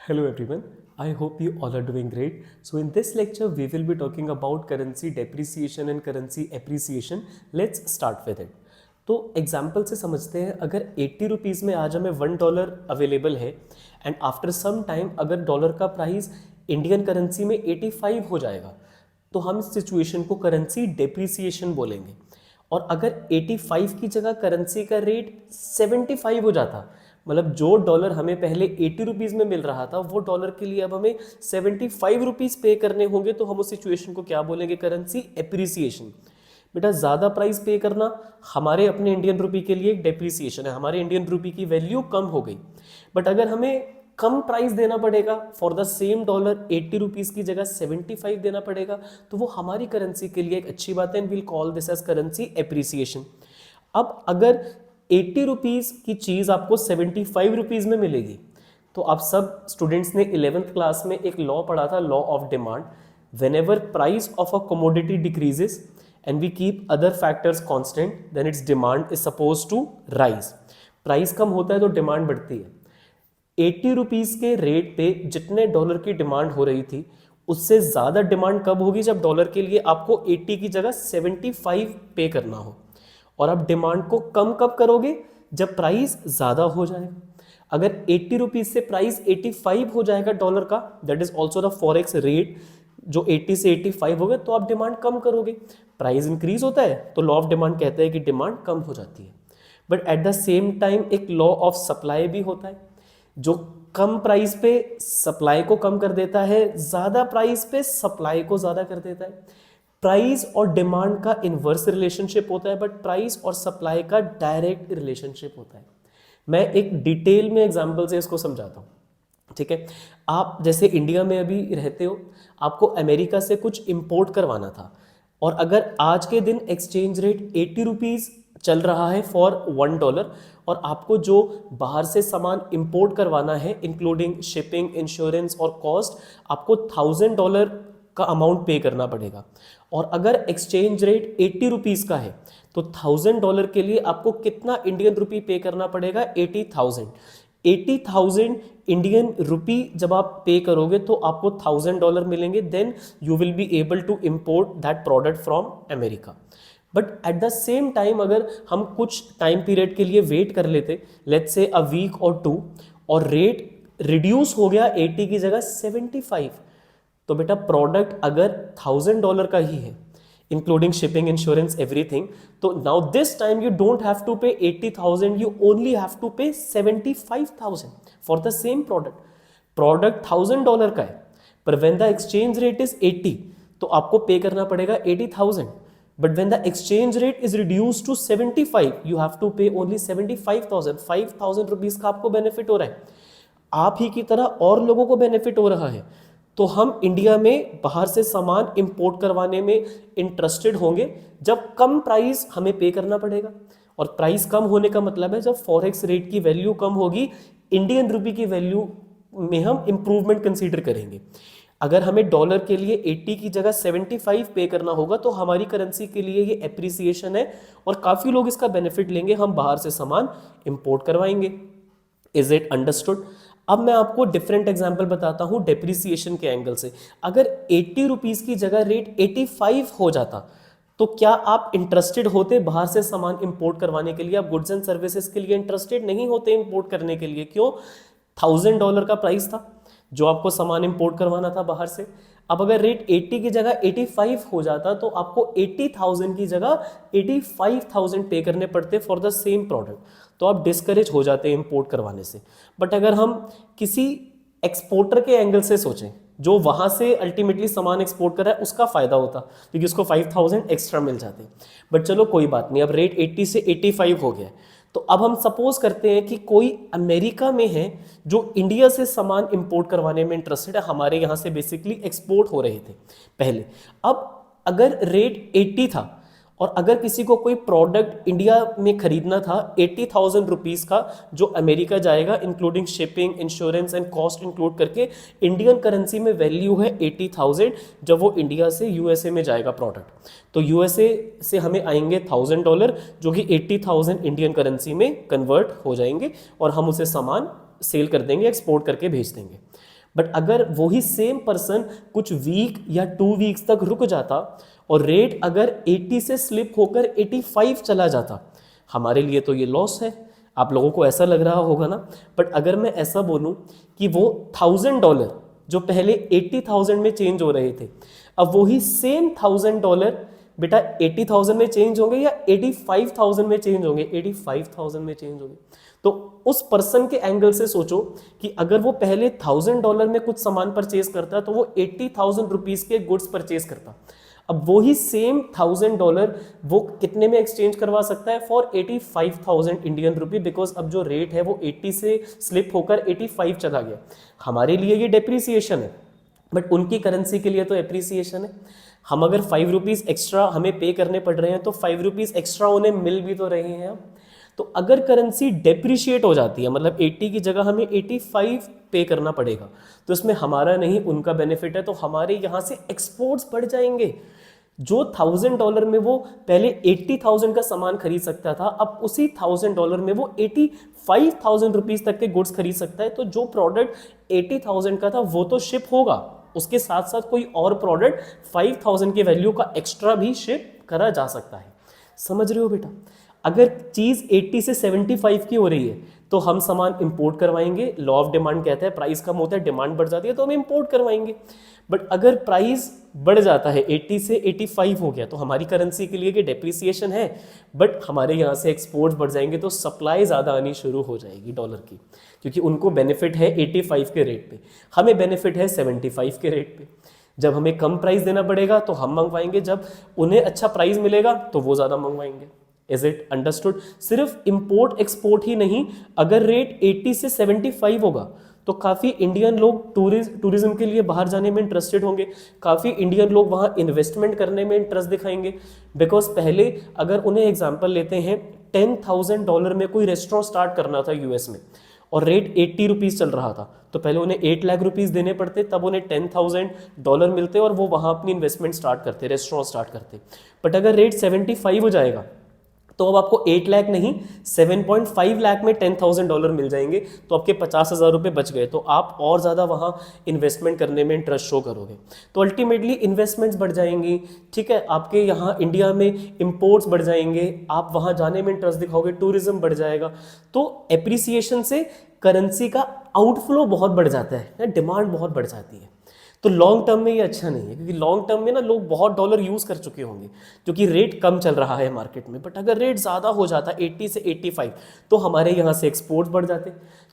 Hello everyone, I hope you all are doing great. So in this lecture we will be talking about currency depreciation and currency appreciation. Let's start with it. तो example से समझते हैं, अगर 80 rupees में आज हमें $1 available है and after some time अगर डॉलर का प्राइस इंडियन करेंसी में 85 हो जाएगा तो हम इस सिचुएशन को करेंसी डेप्रिसिएशन बोलेंगे। और अगर 85 की जगह करेंसी का रेट 75 हो जाता, मतलब जो डॉलर हमें पहले 80 रुपीज़ में मिल रहा था वो डॉलर के लिए अब हमें 75 रुपीज़ पे करने होंगे, तो हम उस सिचुएशन को क्या बोलेंगे? Currency appreciation. बेटा ज़्यादा प्राइस पे करना हमारे अपने इंडियन रुपी के लिए एक डेप्रिसिएशन है, हमारे इंडियन रुपी की वैल्यू कम हो गई। बट अगर हमें कम प्राइस देना पड़ेगा for the same dollar, 80 rupees की जगह 75 देना पड़ेगा, तो वो हमारी करेंसी के लिए एक अच्छी बात है and will call this as currency appreciation. अब अगर 80 रुपीज़ की चीज़ आपको 75 रुपीज़ में मिलेगी, तो आप सब स्टूडेंट्स ने 11th क्लास में एक लॉ पढ़ा था, law of demand. Whenever price of a commodity decreases and we keep other factors constant then its demand is suppose to rise. Price कम होता है तो डिमांड बढ़ती है। 80 रुपीज़ के रेट पे जितने डॉलर की डिमांड हो रही थी उससे ज़्यादा डिमांड कब होगी? जब डॉलर के लिए आपको 80 की जगह 75 पे करना हो। और आप डिमांड को कम कब करोगे? जब प्राइस ज़्यादा हो जाएगा। अगर 80 रुपीज़ से प्राइस 85 हो जाएगा डॉलर का, that is also the forex rate, जो 80 से 85 हो गए, तो आप डिमांड कम करोगे। प्राइस इंक्रीज होता है तो लॉ ऑफ डिमांड कहता है कि डिमांड कम हो जाती है। But at the same time एक लॉ ऑफ सप्लाई भी होता है, जो कम प्राइस पे सप्लाई को कम कर देता है, ज़्यादा प्राइस पे सप्लाई को ज़्यादा कर देता है। प्राइस और डिमांड का इन्वर्स रिलेशनशिप होता है, बट प्राइस और सप्लाई का डायरेक्ट रिलेशनशिप होता है। मैं एक डिटेल में एग्जांपल से इसको समझाता हूँ, ठीक है। आप जैसे इंडिया में अभी रहते हो, आपको अमेरिका से कुछ इंपोर्ट करवाना था, और अगर आज के दिन एक्सचेंज रेट 80 रुपीज़ चल रहा है फॉर $1, और आपको जो बाहर से सामान इंपोर्ट करवाना है इंक्लूडिंग शिपिंग, इंश्योरेंस और कॉस्ट, आपको $1000 का अमाउंट पे करना पड़ेगा। और अगर एक्सचेंज रेट 80 रुपीज़ का है तो $1000 के लिए आपको कितना इंडियन रुपी पे करना पड़ेगा? 80,000। 80,000 इंडियन रुपी जब आप पे करोगे तो आपको $1000 मिलेंगे, then you will be able to import that product from America. But at the same time अगर हम कुछ टाइम पीरियड के लिए वेट कर लेते, लेट्स से अ वीक और 2, और रेट रिड्यूस हो गया 80 की जगह 75, तो बेटा प्रोडक्ट अगर $1000 का ही है इंक्लूडिंग शिपिंग, इंश्योरेंस, एवरीथिंग, तो now this time you don't have to pay 80,000, you only have to pay 75,000 for the same product. Product $1000 का है, पर when the exchange rate is 80 तो आपको पे करना पड़ेगा 80,000। But when the exchange rate is reduce to 75, you have to pay only 75,000। 5,000 rupees का आपको benefit हो रहा है, आप ही की तरह और लोगों को बेनिफिट हो रहा है। तो हम इंडिया में बाहर से सामान इंपोर्ट करवाने में इंटरेस्टेड होंगे जब कम प्राइस हमें पे करना पड़ेगा। और प्राइस कम होने का मतलब है जब फॉरेक्स रेट की वैल्यू कम होगी, इंडियन रुपी की वैल्यू में हम इंप्रूवमेंट कंसीडर करेंगे। अगर हमें डॉलर के लिए 80 की जगह 75 पे करना होगा तो हमारी करेंसी के लिए ये एप्रिसिएशन है, और काफ़ी लोग इसका बेनिफिट लेंगे, हम बाहर से सामान इंपोर्ट करवाएंगे। Is it understood? अब मैं आपको डिफरेंट एग्जाम्पल बताता हूं डेप्रिसिएशन के एंगल से। अगर 80 रुपीज़ की जगह रेट 85 हो जाता तो क्या आप इंटरेस्टेड होते बाहर से सामान इंपोर्ट करवाने के लिए? आप गुड्स एंड सर्विसेज के लिए इंटरेस्टेड नहीं होते इंपोर्ट करने के लिए। क्यों? $1000 का प्राइस था जो आपको सामान इंपोर्ट करवाना था बाहर से। अब अगर रेट 80 की जगह 85 हो जाता तो आपको 80,000 की जगह 85,000 पे करने पड़ते फॉर द सेम प्रोडक्ट, तो आप डिस्करेज हो जाते इंपोर्ट करवाने से। बट अगर हम किसी एक्सपोर्टर के एंगल से सोचें जो वहाँ से अल्टीमेटली सामान एक्सपोर्ट कर रहा है, उसका फ़ायदा होता क्योंकि उसको 5,000 एक्स्ट्रा मिल जाते। बट चलो कोई बात नहीं, अब रेट 80 से 85 हो गया, तो अब हम सपोज करते हैं कि कोई अमेरिका में है जो इंडिया से सामान इंपोर्ट करवाने में इंटरेस्टेड है, हमारे यहाँ से बेसिकली एक्सपोर्ट हो रहे थे पहले। अब अगर रेट 80 था और अगर किसी को कोई प्रोडक्ट इंडिया में खरीदना था 80,000 रुपीज़ का जो अमेरिका जाएगा including shipping, insurance and cost include करके, इंडियन करेंसी में वैल्यू है 80,000 जब वो इंडिया से यूएसए में जाएगा प्रोडक्ट, तो यूएसए से हमें आएंगे $1000 जो कि 80,000 इंडियन करेंसी में कन्वर्ट हो जाएंगे और हम उसे सामान सेल कर देंगे, एक्सपोर्ट करके भेज देंगे। बट अगर वही सेम पर्सन कुछ वीक या 2 वीक्स तक रुक जाता और रेट अगर 80 से स्लिप होकर 85 चला जाता, हमारे लिए तो ये लॉस है। आप लोगों को ऐसा लग रहा होगा ना। बट अगर मैं ऐसा बोलूं कि वो $1000 जो पहले 80,000 में चेंज हो रहे थे, अब वही सेम $1000 बेटा 80,000 में चेंज होंगे या 85,000 में चेंज होंगे? 85,000 में चेंज होंगे। तो उस पर्सन के एंगल से सोचो कि अगर वो पहले $1000 में कुछ सामान परचेज करता तो वो 80,000 रुपीज के गुड्स परचेज करता। अब वही सेम $1000 वो कितने में एक्सचेंज करवा सकता है? फॉर 85,000 इंडियन रुपी, बिकॉज अब जो रेट है वो 80 से स्लिप होकर 85 चला गया। हमारे लिए ये डेप्रिसिएशन है, बट उनकी करेंसी के लिए तो एप्रिसिएशन है। हम अगर 5 रुपीज़ एक्स्ट्रा हमें पे करने पड़ रहे हैं तो 5 रुपीज़ एक्स्ट्रा उन्हें मिल भी तो रहे हैं अब। तो अगर करेंसी डेप्रिशिएट हो जाती है, मतलब 80 की जगह हमें 85 पे करना पड़ेगा, तो इसमें हमारा नहीं उनका बेनिफिट है। तो हमारे यहाँ से एक्सपोर्ट्स बढ़ जाएंगे। जो $1000 में वो पहले 80,000 का सामान खरीद सकता था, अब उसी $1000 में वो 85,000 रुपीज तक के गुड्स खरीद सकता है। तो जो प्रोडक्ट 80,000 का था वो तो शिप होगा, उसके साथ साथ कोई और प्रोडक्ट 5,000 के वैल्यू का एक्स्ट्रा भी शिप करा जा सकता है। समझ रहे हो बेटा? अगर चीज 80 से 75 की हो रही है तो हम सामान इंपोर्ट करवाएंगे। लॉ ऑफ डिमांड कहता है प्राइस कम होता है, डिमांड बढ़ जाती है, तो हम इंपोर्ट करवाएंगे। बट अगर प्राइस बढ़ जाता है 80 से 85 हो गया तो हमारी करेंसी के लिए कि डेप्रिसिएशन है, बट हमारे यहाँ से एक्सपोर्ट्स बढ़ जाएंगे तो सप्लाई ज़्यादा आनी शुरू हो जाएगी डॉलर की, क्योंकि उनको बेनिफिट है 85 के रेट पे, हमें बेनिफिट है 75 के रेट पे। जब हमें कम प्राइस देना पड़ेगा तो हम मंगवाएंगे, जब उन्हें अच्छा प्राइस मिलेगा तो वो ज़्यादा मंगवाएंगे। Is it understood? सिर्फ इंपोर्ट एक्सपोर्ट ही नहीं, अगर रेट 80 से 75 होगा तो काफ़ी इंडियन लोग टूरिज्म के लिए बाहर जाने में इंटरेस्टेड होंगे, काफ़ी इंडियन लोग वहाँ इन्वेस्टमेंट करने में इंटरेस्ट दिखाएंगे। बिकॉज पहले अगर उन्हें एग्जांपल लेते हैं, $10,000 में कोई रेस्टोरेंट स्टार्ट करना था यूएस में और रेट 80 रुपीज़ चल रहा था, तो पहले उन्हें 8 लाख रुपीज़ देने पड़ते, तब उन्हें $10,000 मिलते और वो वहाँ अपनी इन्वेस्टमेंट स्टार्ट करते, रेस्टोरेंट स्टार्ट करते। बट अगर रेट 75 हो जाएगा तो अब आपको 8 लाख नहीं 7.5 लाख में $10,000 मिल जाएंगे, तो आपके 50,000 रुपये बच गए, तो आप और ज़्यादा वहाँ इन्वेस्टमेंट करने में इंटरेस्ट शो करोगे, तो अल्टीमेटली इन्वेस्टमेंट्स बढ़ जाएंगी। ठीक है, आपके यहाँ इंडिया में इंपोर्ट्स बढ़ जाएंगे, आप वहाँ जाने में इंटरेस्ट दिखाओगे, टूरिज्म बढ़ जाएगा। तो एप्रिसिएशन से करेंसी का आउटफ्लो बहुत बढ़ जाता है, डिमांड बहुत बढ़ जाती है। तो लॉन्ग टर्म में ये अच्छा नहीं है, क्योंकि लॉन्ग टर्म में ना लोग बहुत डॉलर यूज़ कर चुके होंगे क्योंकि रेट कम चल रहा है मार्केट में। बट अगर रेट ज़्यादा हो जाता 80 से 85 तो हमारे यहाँ से एक्सपोर्ट्स बढ़ जाते,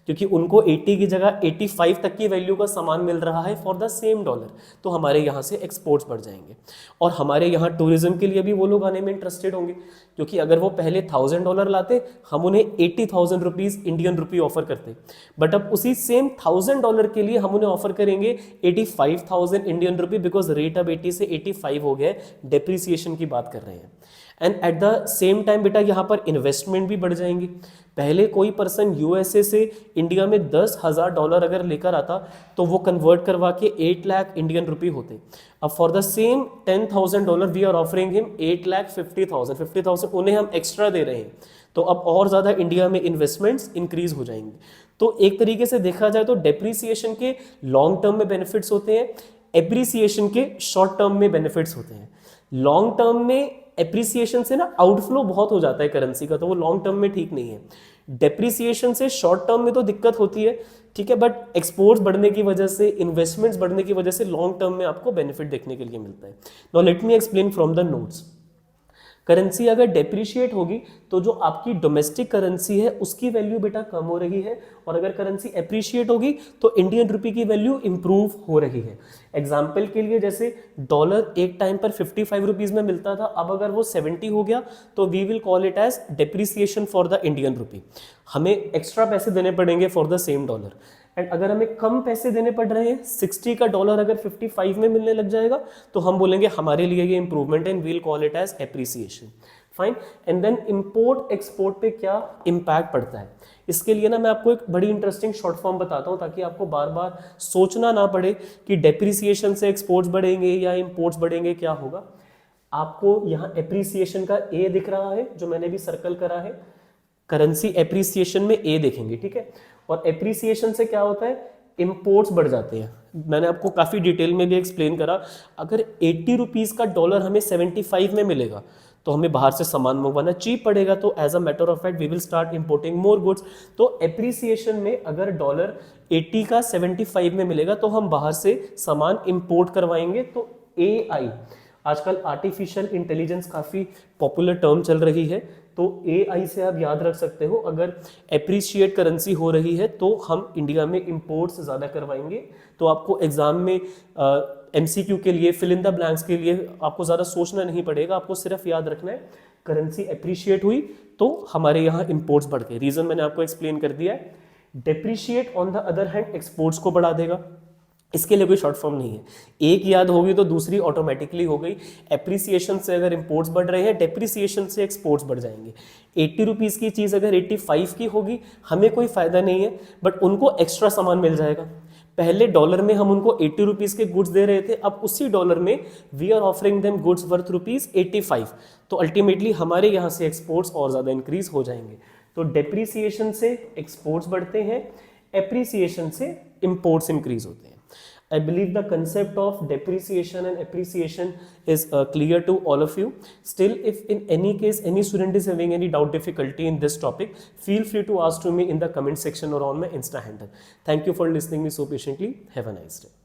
क्योंकि उनको 80 की जगह 85 तक की वैल्यू का सामान मिल रहा है फॉर द सेम डॉलर, तो हमारे यहाँ से एक्सपोर्ट्स बढ़ जाएंगे। और हमारे यहाँ टूरिज्म के लिए भी वो लोग आने में इंटरेस्टेड होंगे, क्योंकि अगर वो पहले $1,000 लाते, हम उन्हें 80,000 रुपीज़ इंडियन रुपी ऑफर करते, बट अब उसी सेम $1,000 के लिए हम उन्हें ऑफर करेंगे 85,000 इंडियन रुपी, बिकॉज रेट अब 80 से 85 हो गया, डेप्रिसिएशन की बात कर रहे हैं। And eight the same time बेटा यहाँ पर इन्वेस्टमेंट भी बढ़ जाएंगी। पहले कोई पर्सन यूएसए से इंडिया में $10,000 अगर लेकर आता तो वो कन्वर्ट करवा के 8 लाख इंडियन रुपी होते। अब for the same $10,000 we are offering him 8,50,000 उन्हें हम एक्स्ट्रा दे रहे हैं, तो अब और ज़्यादा इंडिया में इन्वेस्टमेंट्स इंक्रीज हो जाएंगे। तो एक तरीके से देखा जाए तो डेप्रिसिएशन के लॉन्ग टर्म में बेनिफिट्स होते हैं, एप्रिसिएशन के शॉर्ट टर्म में बेनिफिट्स होते हैं। लॉन्ग टर्म में एप्रिसिएशन से ना आउटफ्लो बहुत हो जाता है करेंसी का, तो वो लॉन्ग टर्म में ठीक नहीं है। डेप्रिसिएशन से शॉर्ट टर्म में तो दिक्कत होती है, ठीक है, बट एक्सपोर्ट्स बढ़ने की वजह से, इन्वेस्टमेंट्स बढ़ने की वजह से लॉन्ग टर्म में आपको बेनिफिट देखने के लिए मिलता है। Now let me explain from the notes. Currency अगर डेप्रिशिएट होगी तो जो आपकी डोमेस्टिक करेंसी है उसकी वैल्यू बेटा कम हो रही है, और अगर करेंसी एप्रिशिएट होगी तो इंडियन रुपी की वैल्यू इंप्रूव हो रही है। एग्जाम्पल के लिए जैसे डॉलर एक टाइम पर 55 रुपीज़ में मिलता था, अब अगर वो 70 हो गया तो we will call it as depreciation for the Indian rupee. हमें एक्स्ट्रा पैसे देने पड़ेंगे for the same dollar. And अगर हमें कम पैसे देने पड़ रहे हैं, 60 का डॉलर अगर 55 में मिलने लग जाएगा तो हम बोलेंगे हमारे लिए ये इंप्रूवमेंट है, and we'll call it as appreciation. Fine. And then import export पे क्या इम्पैक्ट पड़ता है, इसके लिए ना मैं आपको एक बड़ी इंटरेस्टिंग शॉर्ट फॉर्म बताता हूँ, ताकि आपको बार बार सोचना ना पड़े कि डेप्रिसिएशन से एक्सपोर्ट्स बढ़ेंगे या इंपोर्ट्स बढ़ेंगे, क्या होगा। आपको यहाँ एप्रिसिएशन का ए दिख रहा है जो मैंने भी सर्कल करा है, करेंसी एप्रिसिएशन में ए देखेंगे, ठीक है। और एप्रिसिएशन से क्या होता है, इंपोर्ट्स बढ़ जाते हैं। मैंने आपको काफ़ी डिटेल में भी एक्सप्लेन करा, अगर 80 रुपीज़ का डॉलर हमें 75 में मिलेगा तो हमें बाहर से सामान मंगवाना चीप पड़ेगा, तो as a matter of fact we will start importing more goods. तो एप्रिसिएशन में अगर डॉलर 80 का 75 में मिलेगा तो हम बाहर से सामान इंपोर्ट करवाएंगे। तो AI, आजकल आर्टिफिशियल इंटेलिजेंस काफ़ी पॉपुलर टर्म चल रही है, तो AI से आप याद रख सकते हो, अगर एप्रिशिएट करेंसी हो रही है तो हम इंडिया में इंपोर्ट्स ज़्यादा करवाएंगे। तो आपको एग्जाम में MCQ के लिए, फिल इन द ब्लैंक्स के लिए आपको ज़्यादा सोचना नहीं पड़ेगा, आपको सिर्फ याद रखना है करेंसी एप्रिशिएट हुई तो हमारे यहाँ इंपोर्ट्स बढ़ गए। रीज़न मैंने आपको एक्सप्लेन कर दिया है। Depreciate on the other hand exports को बढ़ा देगा, इसके लिए कोई शॉर्ट फॉर्म नहीं है, एक याद होगी तो दूसरी ऑटोमेटिकली हो गई। एप्रिसिएशन से अगर इंपोर्ट्स बढ़ रहे हैं, डेप्रिसिएशन से एक्सपोर्ट्स बढ़ जाएंगे। 80 रुपीज़ की चीज़ अगर 85 की होगी हमें कोई फ़ायदा नहीं है, बट उनको एक्स्ट्रा सामान मिल जाएगा। पहले डॉलर में हम उनको 80 रुपीज़ के गुड्स दे रहे थे, अब उसी डॉलर में we are offering them goods worth ₹85, तो अल्टीमेटली हमारे यहाँ से एक्सपोर्ट्स और ज़्यादा इंक्रीज हो जाएंगे। तो डेप्रिसिएशन से एक्सपोर्ट्स बढ़ते हैं, एप्रिसिएशन से इंपोर्ट्स इंक्रीज होते हैं। I believe the concept of depreciation and appreciation is clear to all of you. Still, if in any case any student is having any doubt, difficulty in this topic, feel free to ask to me in the comment section or on my Insta handle. Thank you for listening me so patiently. Have a nice day.